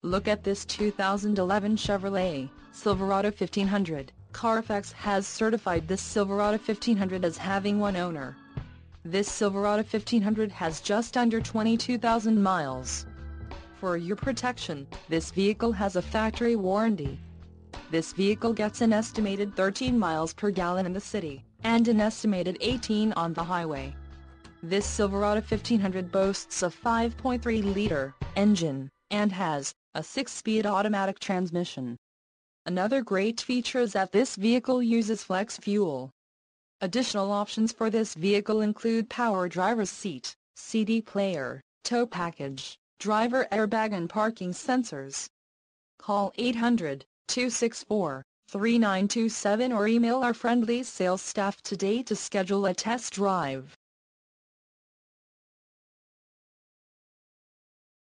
Look at this 2011 Chevrolet Silverado 1500. Carfax has certified this Silverado 1500 as having one owner. This Silverado 1500 has just under 22,000 miles. For your protection, this vehicle has a factory warranty. This vehicle gets an estimated 13 miles per gallon in the city, and an estimated 18 on the highway. This Silverado 1500 boasts a 5.3-liter engine, and has a 6-speed automatic transmission. Another great feature is that this vehicle uses flex fuel. Additional options for this vehicle include power driver's seat, CD player, tow package, driver airbag and parking sensors. Call 800-264-3927 or email our friendly sales staff today to schedule a test drive.